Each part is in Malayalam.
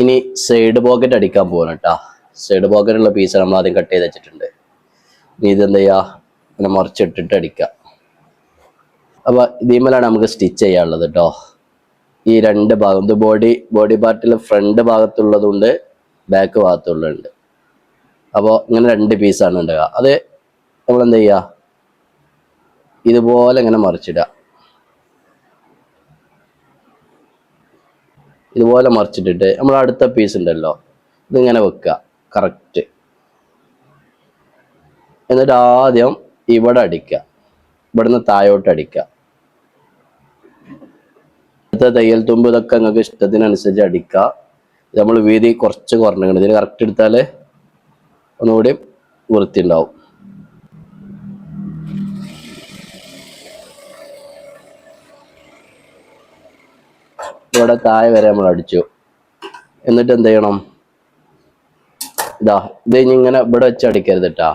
ഇനി സൈഡ് പോക്കറ്റ് അടിക്കാൻ പോകണം കേട്ടോ. സൈഡ് പോക്കറ്റുള്ള പീസ് നമ്മൾ ആദ്യം കട്ട് ചെയ്ത് വെച്ചിട്ടുണ്ട്. ഇനി ഇതെന്ത് ചെയ്യുക, ഇങ്ങനെ മറിച്ചിട്ടിട്ട് അടിക്കുക. അപ്പോൾ ഇതിന്മേലാണ് നമുക്ക് സ്റ്റിച്ച് ചെയ്യാനുള്ളത് കേട്ടോ. ഈ രണ്ട് ഭാഗം, ഇത് ബോഡി പാർട്ടിൽ ഫ്രണ്ട് ഭാഗത്തുള്ളതുണ്ട്, ബാക്ക് ഭാഗത്തുള്ളതുണ്ട്. അപ്പോൾ ഇങ്ങനെ രണ്ട് പീസാണ് ഉണ്ടാവുക. അത് നമ്മളെന്ത് ചെയ്യുക, ഇതുപോലെ ഇങ്ങനെ മറിച്ചിടുക. ഇതുപോലെ മറിച്ചിട്ടിട്ട് നമ്മൾ അടുത്ത പീസ് ഉണ്ടല്ലോ, ഇതിങ്ങനെ വെക്കുക കറക്റ്റ്. എന്നിട്ട് ആദ്യം ഇവിടെ അടിക്കുക, ഇവിടുന്ന് താഴോട്ട് അടിക്കുക. അടുത്ത തയ്യൽ തുമ്പ് ഇതൊക്കെ നിങ്ങൾക്ക് ഇഷ്ടത്തിനനുസരിച്ച് അടിക്കുക. നമ്മൾ വീതി കുറച്ച് കുറഞ്ഞിട്ടുണ്ട്, ഇതിന് കറക്റ്റ് എടുത്താൽ ഒന്നുകൂടി വൃത്തി ഉണ്ടാവും. ഇവിടെ താഴെ വരെ നമ്മൾ അടിച്ചു. എന്നിട്ട് എന്ത് ചെയ്യണം, ഇത് ഇങ്ങനെ ഇവിടെ വെച്ച് അടിക്കരുത് കേട്ടാ.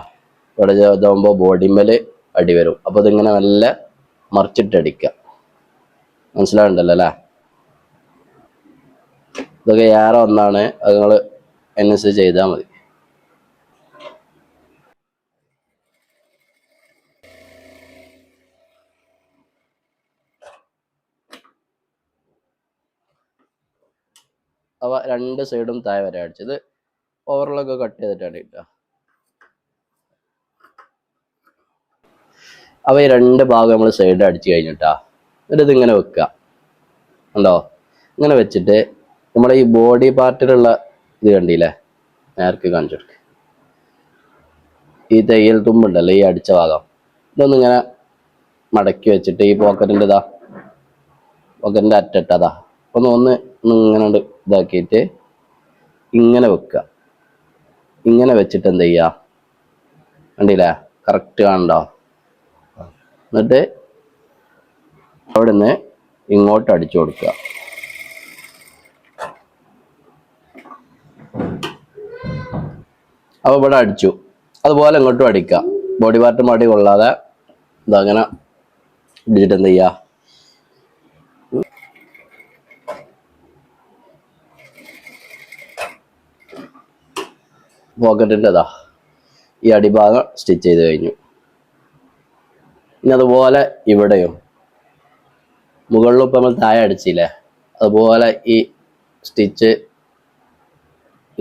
ഇവിടെ ഇതാകുമ്പോൾ ബോഡിമേൽ അടി വരും. അപ്പോൾ ഇതിങ്ങനെ നല്ല മറിച്ചിട്ട് അടിക്കുക. മനസ്സിലാവുണ്ടല്ലോ അല്ലേ? ഇതൊക്കെ ഏറെ ഒന്നാണ്, അത് നിങ്ങൾ അനുസരിച്ച് ചെയ്താൽ മതി. അവ രണ്ട് സൈഡും താഴെ വരെ അടിച്ചത് ഓവറിലൊക്കെ കട്ട് ചെയ്തിട്ടാണ് കിട്ടുക. അവ ഈ രണ്ട് ഭാഗം നമ്മൾ സൈഡ് അടിച്ച് കഴിഞ്ഞിട്ടാ. എന്നിട്ട് ഇതിങ്ങനെ വെക്കുക. ഉണ്ടോ? ഇങ്ങനെ വെച്ചിട്ട് നമ്മളെ ഈ ബോഡി പാർട്ടിലുള്ള ഇത് കണ്ടില്ലേ, നേർക്ക് കാണിച്ചു കൊടുക്കുക. ഈ തയ്യൽ തുമ്പുണ്ടല്ലോ, ഈ അടിച്ച ഭാഗം, ഇതൊന്നിങ്ങനെ മടക്കി വെച്ചിട്ട് ഈ പോക്കറ്റിൻ്റെ പോക്കറ്റിൻ്റെ അറ്റട്ടതാ ഒന്ന് ഇങ്ങനെ ഇതാക്കിയിട്ട് ഇങ്ങനെ വെക്കുക. ഇങ്ങനെ വെച്ചിട്ട് എന്ത് ചെയ്യുക, കണ്ടില്ലേ, കറക്റ്റ് കാണണ്ടോ? എന്നിട്ട് അവിടെ നിന്ന് ഇങ്ങോട്ട് അടിച്ചു കൊടുക്കുക. അപ്പോൾ ഇവിടെ അടിച്ചു, അതുപോലെ ഇങ്ങോട്ടും അടിക്കുക. ബോഡി പാർട്ട് മടി കൊള്ളാതെ ഇതങ്ങനെ ഇടിച്ചിട്ട് എന്ത് ചെയ്യുക, പോക്കറ്റിൻ്റെ ഈ അടിഭാഗം സ്റ്റിച്ച് ചെയ്ത് കഴിഞ്ഞു. ഇനി അതുപോലെ ഇവിടെയും മുകളിലും ഇപ്പം നമ്മൾ താഴെ അടിച്ചില്ലേ, അതുപോലെ ഈ സ്റ്റിച്ച്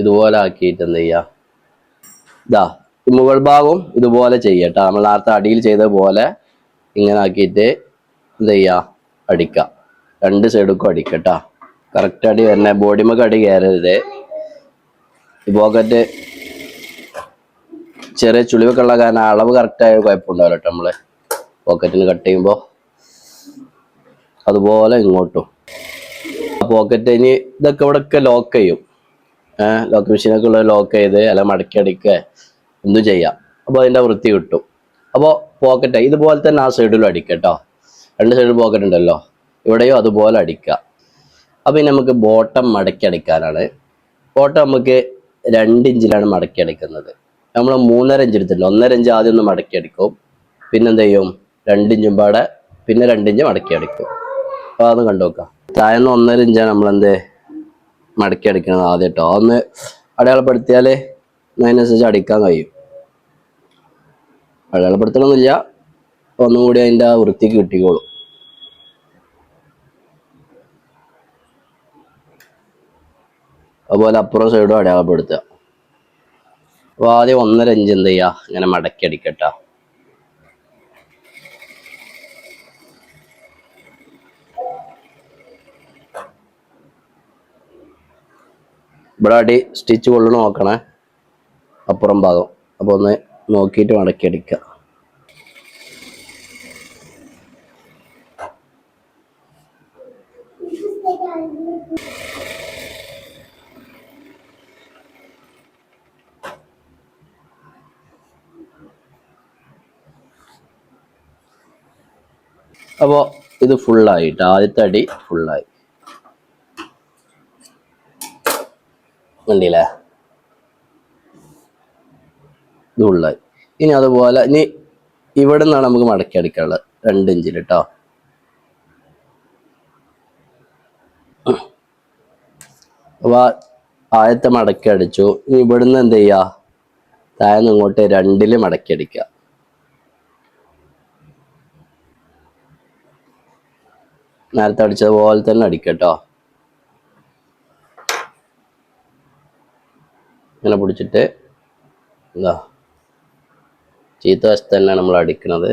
ഇതുപോലെ ആക്കിയിട്ട് എന്ത് ചെയ്യുക, ഈ മുകൾ ഭാഗവും ഇതുപോലെ ചെയ്യട്ടോ. നമ്മൾ നേരത്തെ അടിയിൽ ചെയ്ത പോലെ ഇങ്ങനെ ആക്കിയിട്ട് എന്ത് ചെയ്യുക, അടിക്കുക. രണ്ട് സൈഡുക്കും അടിക്കട്ടോ. കറക്റ്റ് അടി വരണേ, ബോഡിമൊക്കെ അടി കയറരുത്. ഈ പോക്കറ്റ് ചെറിയ ചുളിവൊക്കെ ഉള്ള കാരണം അളവ് കറക്റ്റായ കുഴപ്പമുണ്ടാവില്ല കേട്ടോ. നമ്മൾ പോക്കറ്റിന് കട്ട് ചെയ്യുമ്പോൾ അതുപോലെ ഇങ്ങോട്ടും പോക്കറ്റ് ഇനി ഇതൊക്കെ ഇവിടെയൊക്കെ ലോക്ക് ചെയ്യും. ലോക്ക് മെഷീനൊക്കെ ഉള്ള ലോക്ക് ചെയ്ത് അല്ല മടക്കി അടിക്കുക എന്തും ചെയ്യാം. അപ്പോൾ അതിൻ്റെ വൃത്തി കിട്ടും. അപ്പോൾ പോക്കറ്റ് ഇതുപോലെ തന്നെ ആ സൈഡിലും അടിക്കുക കേട്ടോ. രണ്ട് സൈഡിൽ പോക്കറ്റ് ഉണ്ടല്ലോ, ഇവിടെയും അതുപോലെ അടിക്കുക. അപ്പോൾ ഇനി നമുക്ക് ബോട്ടം മടക്കി അടിക്കാനാണ്. ബോട്ടം നമുക്ക് 2 ഇഞ്ചിലാണ് മടക്കി അടിക്കുന്നത്. നമ്മൾ 3.5 ഇഞ്ച് എടുത്തിട്ടുണ്ട്. 1.5 ഇഞ്ച് ആദ്യം ഒന്ന് മടക്കി അടിക്കും, പിന്നെ എന്ത് ചെയ്യും, 2 ഇഞ്ചും പാടെ പിന്നെ 2 ഇഞ്ച് മടക്കി അടിക്കും. അപ്പോൾ അതൊന്ന് കണ്ടു നോക്കാം. താഴെന്ന് 1.5 ഇഞ്ചാണ് നമ്മളെന്ത് മടക്കി അടിക്കുന്നത് ആദ്യം കേട്ടോ. ഒന്ന് അടയാളപ്പെടുത്തിയാൽ അതിനനുസരിച്ച് അടിക്കാൻ കഴിയും. അടയാളപ്പെടുത്തണമെന്നില്ല, ഒന്നും കൂടി അതിൻ്റെ ആ വൃത്തിക്ക് കിട്ടിക്കോളും. അതുപോലെ അപ്പുറം സൈഡും അടയാളപ്പെടുത്തുക. അപ്പോൾ ആദ്യം 1.5 ഇഞ്ച് എന്ത് ചെയ്യുക, ഇങ്ങനെ മടക്കി അടിക്കട്ടോ. ഇവിടെ അടി സ്റ്റിച്ച് കൊള്ളു നോക്കണേ, അപ്പുറം ഭാഗം. അപ്പോൾ ഒന്ന് നോക്കിയിട്ട് മടക്കി അടിക്കുക. അപ്പോൾ ഇത് ഫുള്ളായിട്ട് ആദ്യത്തെ അടി ഫുള്ളായി കണ്ടില്ലേ, ഇത് ഫുള്ളായി. ഇനി അതുപോലെ ഇനി ഇവിടെ നിന്നാണ് നമുക്ക് മടക്കി അടിക്കാനുള്ളത് 2 ഇഞ്ചിൽ കേട്ടോ. അപ്പോൾ ആദ്യത്തെ മടക്കി അടിച്ചു. ഇനി ഇവിടുന്ന് എന്ത് ചെയ്യുക, താഴെ ഇങ്ങോട്ട് 2 മടക്കി അടിക്കുക. നേരത്തെ അടിച്ചതുപോലെ തന്നെ അടിക്കട്ടോ. ഇങ്ങനെ പിടിച്ചിട്ട് എന്താ ചീത്ത വശത്ത് തന്നെ നമ്മൾ അടിക്കുന്നത്.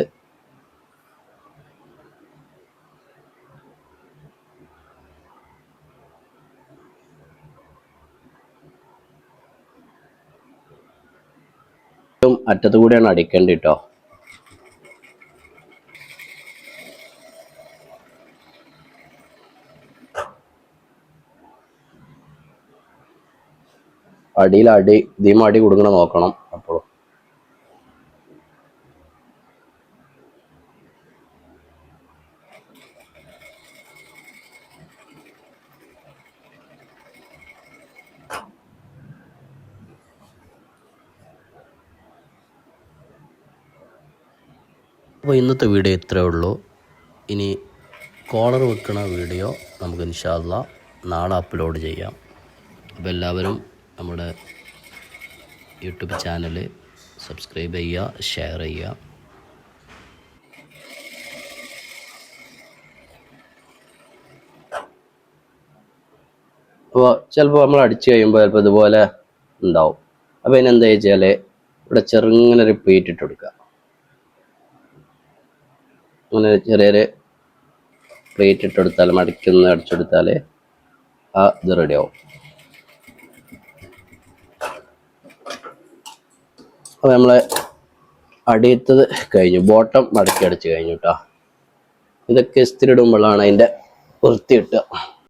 അറ്റത്ത് കൂടിയാണ് അടിക്കേണ്ടി കേട്ടോ. ഇതിമ അടി കൊടുക്കണം നോക്കണം. അപ്പോൾ ഇന്നത്തെ വീഡിയോ ഇത്രയേ ഉള്ളൂ. ഇനി കോളർ വെക്കുന്ന വീഡിയോ നമുക്ക് ഇൻഷാ അല്ലാഹ് നാളെ അപ്ലോഡ് ചെയ്യാം. അപ്പോൾ എല്ലാവരും നമ്മുടെ യൂട്യൂബ് ചാനൽ സബ്സ്ക്രൈബ് ചെയ്യുക, ഷെയർ ചെയ്യുക. അപ്പോൾ ചിലപ്പോൾ നമ്മൾ അടിച്ചു കഴിയുമ്പോൾ ചിലപ്പോൾ ഇതുപോലെ ഉണ്ടാവും. അപ്പോൾ ഇതിനെന്താ വെച്ചാൽ ഇവിടെ ചെറുങ്ങനെ ഒരു പ്ലേറ്റ് ഇട്ട് കൊടുക്കുക. അങ്ങനെ ചെറിയൊരു പ്ലേറ്റ് ഇട്ടെടുത്താൽ മടക്കൊന്ന് അടിച്ചെടുത്താൽ ഇത് റെഡിയാവും. അപ്പോൾ നമ്മളെ അടിയത്തത് കഴിഞ്ഞു, ബോട്ടം മടക്കി അടിച്ച് കഴിഞ്ഞു കേട്ടോ. ഇതൊക്കെ ഇസ്തിരി ഇടുമ്പോഴാണ് അതിൻ്റെ വൃത്തി കിട്ടുക.